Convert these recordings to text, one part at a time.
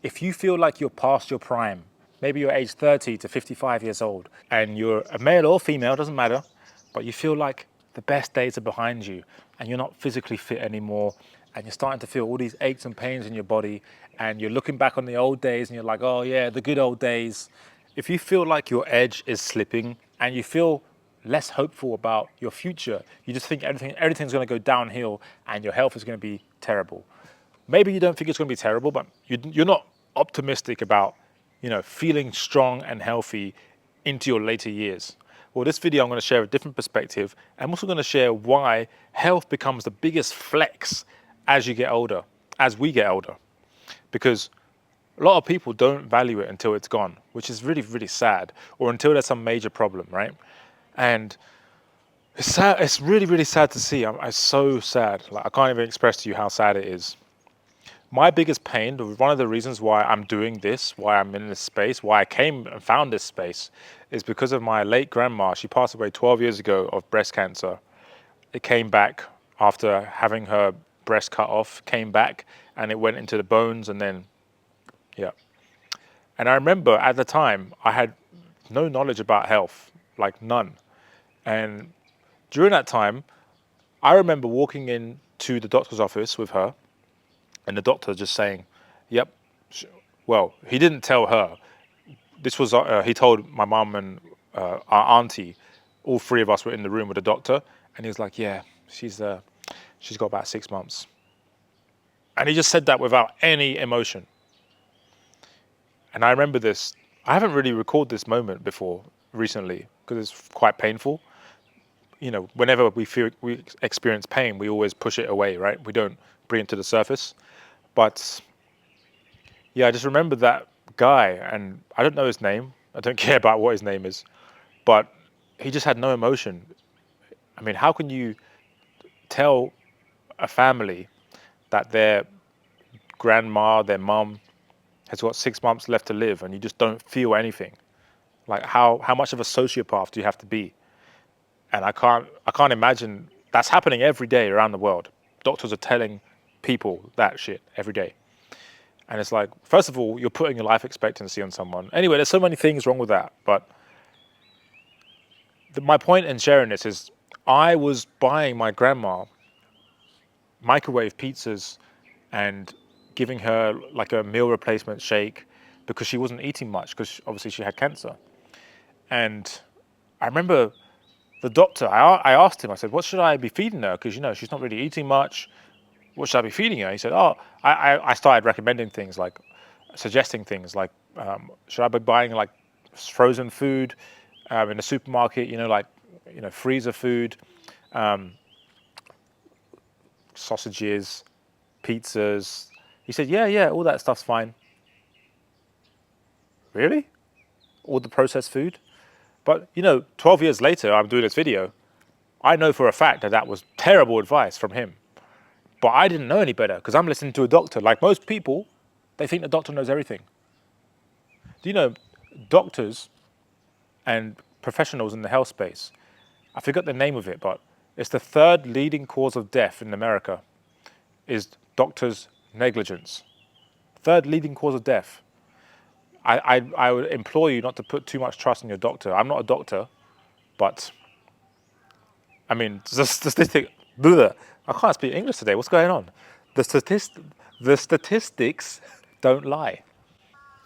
if you feel like you're past your prime, maybe you're age 30 to 55 years old, and you're a male or female, doesn't matter, but you feel like the best days are behind you, and you're not physically fit anymore, and you're starting to feel all these aches and pains in your body, and you're looking back on the old days, and you're like, oh yeah, the good old days. If you feel like your edge is slipping, and you feel less hopeful about your future, you just think everything's going to go downhill, and your health is going to be terrible. Maybe you don't think it's going to be terrible, but you're not optimistic about, feeling strong and healthy into your later years. Well, this video I'm going to share a different perspective. I'm also going to share why health becomes the biggest flex as you get older, as we get older. Because a lot of people don't value it until it's gone, which is really, really sad, or until there's some major problem, right? And it's sad. It's really, really sad to see. I'm so sad. Like, I can't even express to you how sad it is. My biggest pain, one of the reasons why I'm doing this, why I'm in this space, why I came and found this space, is because of my late grandma. She passed away 12 years ago of breast cancer. It came back after having her breast cut off, came back, and it went into the bones, and then, yeah. And I remember at the time, I had no knowledge about health, like none. And during that time, I remember walking into the doctor's office with her, and the doctor just saying, yep. Well, he didn't tell her. This was, he told my mum and our auntie. All three of us were in the room with the doctor. And he was like, yeah, she's got about 6 months. And he just said that without any emotion. And I remember this. I haven't really recalled this moment before recently because it's quite painful. Whenever we experience pain, we always push it away, right? We don't bring it to the surface. But yeah, I just remember that guy, and I don't know his name. I don't care about what his name is, but he just had no emotion. I mean, how can you tell a family that their grandma, their mum, has got 6 months left to live, and you just don't feel anything? Like, how much of a sociopath do you have to be? And I can't imagine that's happening every day around the world. Doctors are telling people that shit every day. And it's like, first of all, you're putting your life expectancy on someone. Anyway, there's so many things wrong with that. But my point in sharing this is I was buying my grandma microwave pizzas and giving her like a meal replacement shake because she wasn't eating much because obviously she had cancer. And I remember the doctor, I asked him, I said, what should I be feeding her? Because, she's not really eating much. What should I be feeding her? He said, I started recommending things like, suggesting things like, should I be buying like frozen food in the supermarket, freezer food, sausages, pizzas. He said, yeah, all that stuff's fine. Really? All the processed food? But, 12 years later, I'm doing this video. I know for a fact that was terrible advice from him. But I didn't know any better because I'm listening to a doctor. Like most people, they think the doctor knows everything. Do you know, doctors and professionals in the health space, I forgot the name of it, but it's the third leading cause of death in America is doctors' negligence. Third leading cause of death. I would implore you not to put too much trust in your doctor. I'm not a doctor, but I mean, the statistic. I can't speak English today. What's going on? The statistics don't lie.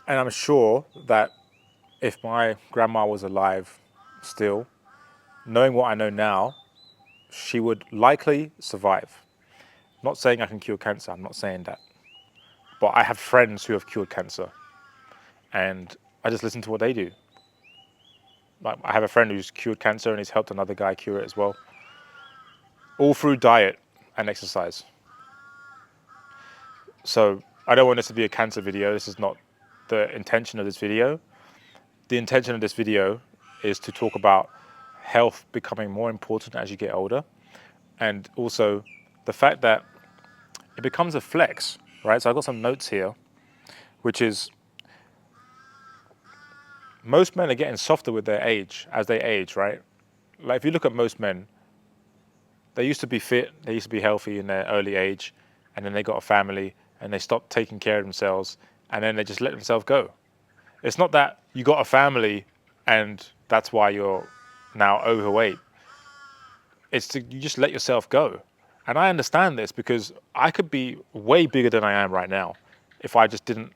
And I'm sure that if my grandma was alive still, knowing what I know now, she would likely survive. Not saying I can cure cancer. I'm not saying that. But I have friends who have cured cancer. And I just listen to what they do. Like, I have a friend who's cured cancer and he's helped another guy cure it as well. All through diet and exercise. So I don't want this to be a cancer video. This is not the intention of this video. The intention of this video is to talk about health becoming more important as you get older. And also the fact that it becomes a flex, right? So I've got some notes here, which is most men are getting softer with their age, as they age, right? Like if you look at most men, they used to be fit, they used to be healthy in their early age, and then they got a family and they stopped taking care of themselves and then they just let themselves go. It's not that you got a family and that's why you're now overweight. You just let yourself go. And I understand this because I could be way bigger than I am right now if I just didn't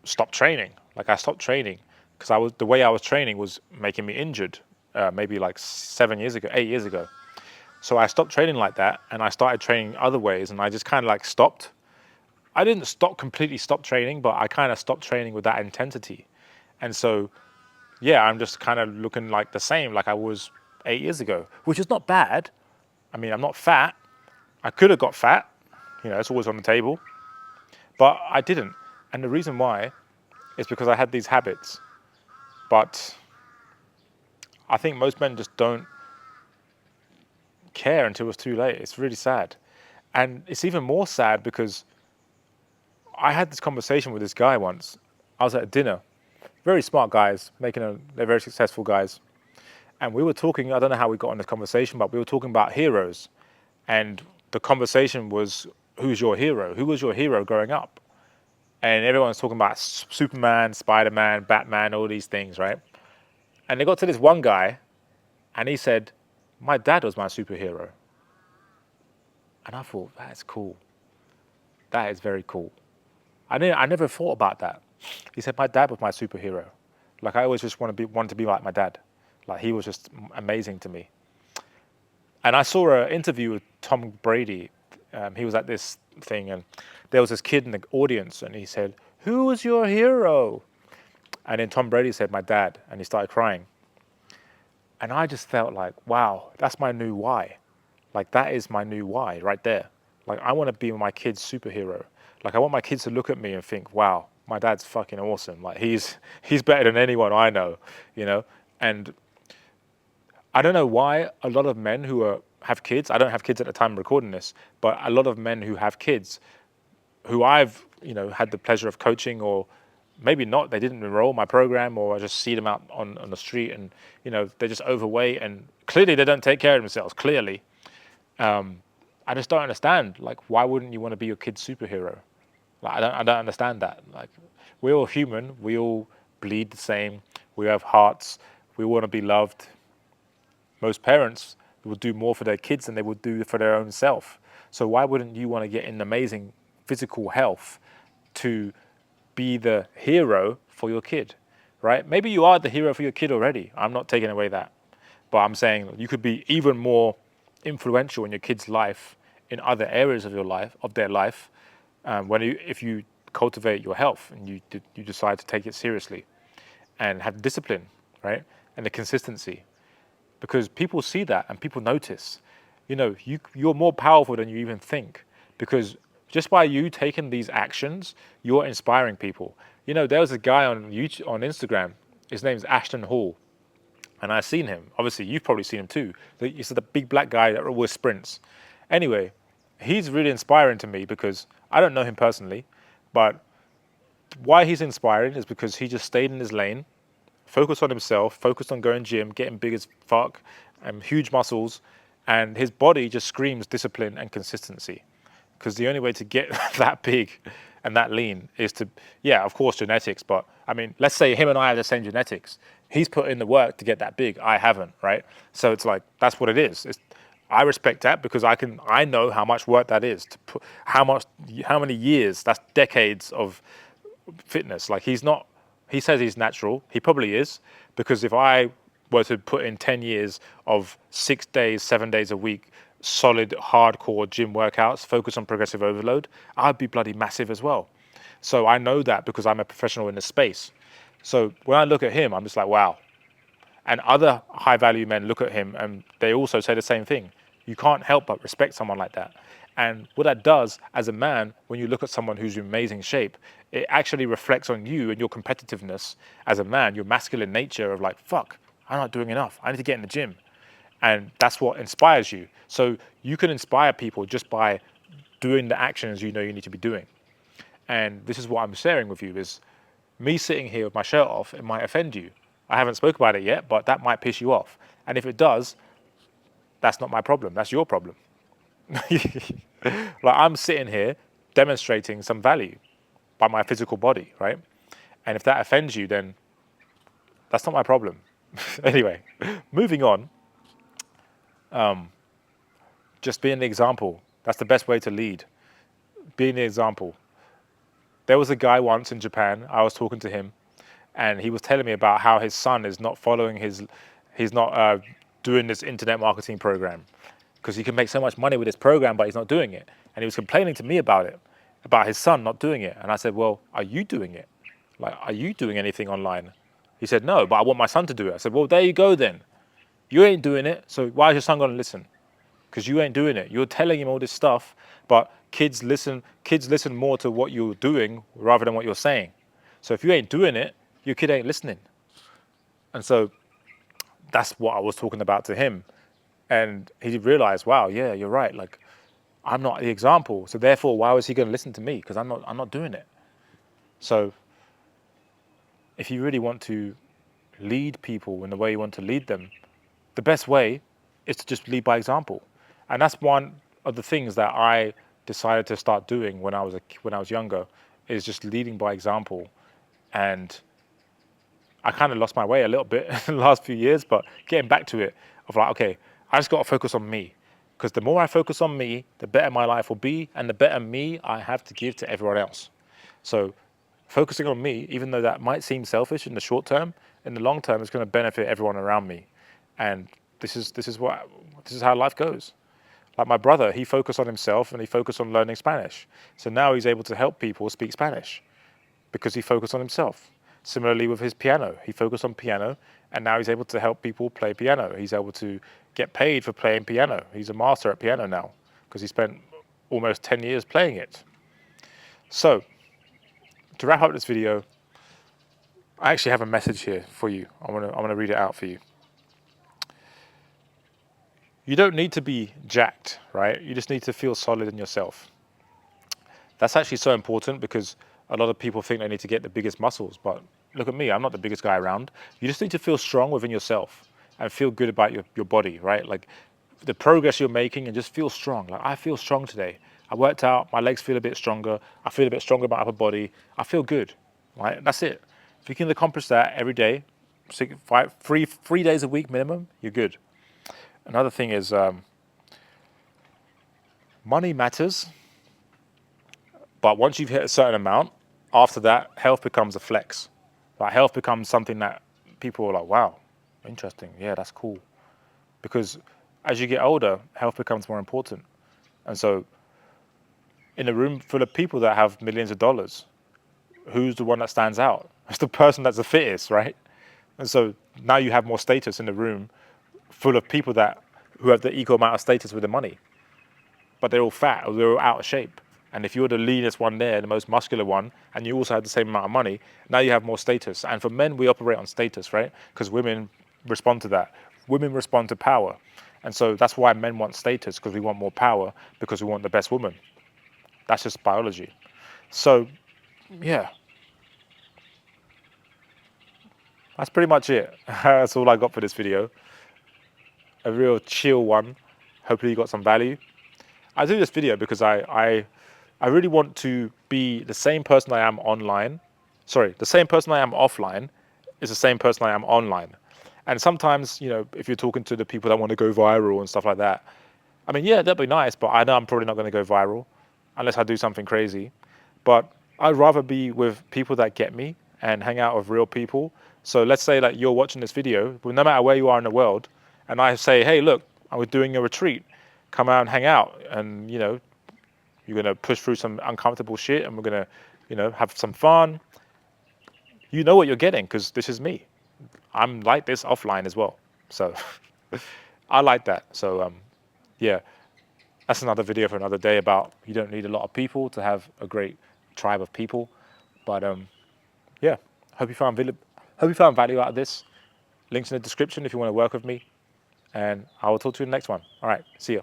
stop training. Like I stopped training because the way I was training was making me injured. Maybe like 7 years ago, 8 years ago. So I stopped training like that, and I started training other ways, and I just kind of like stopped. I didn't completely stop training, but I kind of stopped training with that intensity. And so, yeah, I'm just kind of looking like the same like I was 8 years ago, which is not bad. I mean, I'm not fat. I could have got fat, it's always on the table, but I didn't. And the reason why is because I had these habits. But I think most men just don't care until it's too late. It's really sad. And it's even more sad because I had this conversation with this guy once. I was at a dinner, very smart guys, they're very successful guys. And we were talking, I don't know how we got on this conversation, but we were talking about heroes. And the conversation was, who's your hero? Who was your hero growing up? And everyone's talking about Superman, Spider-Man, Batman, all these things, right? And they got to this one guy, and he said, my dad was my superhero. And I thought, that's cool. That is very cool. I never thought about that. He said, my dad was my superhero. Like, I always just wanted to be like my dad. Like, he was just amazing to me. And I saw an interview with Tom Brady. He was at this thing, and there was this kid in the audience, and he said, who was your hero? And then Tom Brady said, my dad, and he started crying. And I just felt like, wow, that's my new why. Like, that is my new why right there. Like, I want to be my kid's superhero. Like, I want my kids to look at me and think, wow, my dad's fucking awesome. Like, he's better than anyone I know, And I don't know why a lot of men who have kids, I don't have kids at the time of recording this, but a lot of men who have kids, who I've, had the pleasure of coaching, or maybe not, they didn't enroll in my program, or I just see them out on the street and, they're just overweight and clearly they don't take care of themselves, clearly. I just don't understand. Like, why wouldn't you want to be your kid's superhero? Like, I don't understand that. Like, we're all human. We all bleed the same. We have hearts. We want to be loved. Most parents will do more for their kids than they would do for their own self. So why wouldn't you want to get in amazing physical health to be the hero for your kid, right? Maybe you are the hero for your kid already. I'm not taking away that. But I'm saying you could be even more influential in your kid's life in other areas of their life, if you cultivate your health and you decide to take it seriously and have discipline, right? And the consistency. Because people see that and people notice. You're more powerful than you even think, because just by you taking these actions, you're inspiring people. There was a guy on Instagram. His name's Ashton Hall, and I've seen him. Obviously, you've probably seen him too. He's the big black guy that always sprints. Anyway, he's really inspiring to me because I don't know him personally, but why he's inspiring is because he just stayed in his lane, focused on himself, focused on going gym, getting big as fuck, and huge muscles, and his body just screams discipline and consistency. Because the only way to get that big and that lean is to, yeah, of course, genetics, but I mean, let's say him and I have the same genetics. He's put in the work to get that big. I haven't, right? So it's like, that's what it is. I respect that because I know how much work that is to put, how many years, that's decades of fitness. Like, he says he's natural. He probably is, because if I were to put in 10 years of 6 days, 7 days a week, solid, hardcore gym workouts, focus on progressive overload, I'd be bloody massive as well. So I know that because I'm a professional in this space. So when I look at him, I'm just like, wow. And other high value men look at him and they also say the same thing. You can't help but respect someone like that. And what that does as a man, when you look at someone who's in amazing shape, it actually reflects on you and your competitiveness as a man, your masculine nature of like, fuck, I'm not doing enough. I need to get in the gym. And that's what inspires you. So you can inspire people just by doing the actions you know you need to be doing. And this is what I'm sharing with you, is me sitting here with my shirt off, it might offend you. I haven't spoke about it yet, but that might piss you off. And if it does, that's not my problem. That's your problem. Like, I'm sitting here demonstrating some value, by my physical body, right? And if that offends you, then that's not my problem. Anyway, moving on. Just being an example. That's the best way to lead. Being an example. There was a guy once in Japan, I was talking to him, and he was telling me about how his son is not following he's not doing this internet marketing program because he can make so much money with this program, but he's not doing it. And he was complaining to me about it, about his son not doing it. And I said, well, are you doing it? Like, are you doing anything online? He said, no, but I want my son to do it. I said, well, there you go then. You ain't doing it, so why is your son going to listen? Because you ain't doing it. You're telling him all this stuff, but kids listen more to what you're doing rather than what you're saying. So if you ain't doing it, your kid ain't listening. And so that's what I was talking about to him. And he realized, wow, yeah, you're right. Like, I'm not the example. So therefore, why was he going to listen to me? Because I'm not doing it. So if you really want to lead people in the way you want to lead them, the best way is to just lead by example. And that's one of the things that I decided to start doing when I was younger, is just leading by example. And I kind of lost my way a little bit in the last few years, but getting back to it, of like, okay, I just got to focus on me. Because the more I focus on me, the better my life will be, and the better me I have to give to everyone else. So focusing on me, even though that might seem selfish in the short term, in the long term, it's going to benefit everyone around me. And this is how life goes. Like my brother, he focused on himself and he focused on learning Spanish. So now he's able to help people speak Spanish because he focused on himself. Similarly with his piano, he focused on piano and now he's able to help people play piano. He's able to get paid for playing piano. He's a master at piano now because he spent almost 10 years playing it. So to wrap up this video, I actually have a message here for you. I want to read it out for you. You don't need to be jacked, right? You just need to feel solid in yourself. That's actually so important because a lot of people think they need to get the biggest muscles, but look at me, I'm not the biggest guy around. You just need to feel strong within yourself and feel good about your body, right? Like the progress you're making, and just feel strong. Like, I feel strong today. I worked out, my legs feel a bit stronger. I feel a bit stronger about my upper body. I feel good, right? That's it. If you can accomplish that every day, 3 days a week minimum, you're good. Another thing is money matters, but once you've hit a certain amount, after that, health becomes a flex. Like health becomes something that people are like, wow, interesting. Yeah, that's cool. Because as you get older, health becomes more important. And so in a room full of people that have millions of dollars, who's the one that stands out? It's the person that's the fittest, right? And so now you have more status in the room full of people who have the equal amount of status with the money, but they're all fat or they're all out of shape. And if you're the leanest one there, the most muscular one, and you also have the same amount of money, now you have more status. And for men, we operate on status, right? Because women respond to that. Women respond to power. And so that's why men want status, because we want more power, because we want the best woman. That's just biology. So, yeah. That's pretty much it. That's all I got for this video. A real chill one. Hopefully you got some value. I do this video because I really want to be the same person I am online. Sorry, the same person I am offline is the same person I am online. And sometimes, if you're talking to the people that want to go viral and stuff like that, I mean, yeah, that'd be nice, but I know I'm probably not going to go viral unless I do something crazy. But I'd rather be with people that get me and hang out with real people. So let's say that you're watching this video, but no matter where you are in the world, and I say, hey, look, I was doing a retreat. Come out and hang out. And, you're going to push through some uncomfortable shit and we're going to, have some fun. You know what you're getting because this is me. I'm like this offline as well. So I like that. So, yeah, that's another video for another day about you don't need a lot of people to have a great tribe of people. But, yeah, hope you found value out of this. Links in the description if you want to work with me. And I will talk to you in the next one. All right, see you.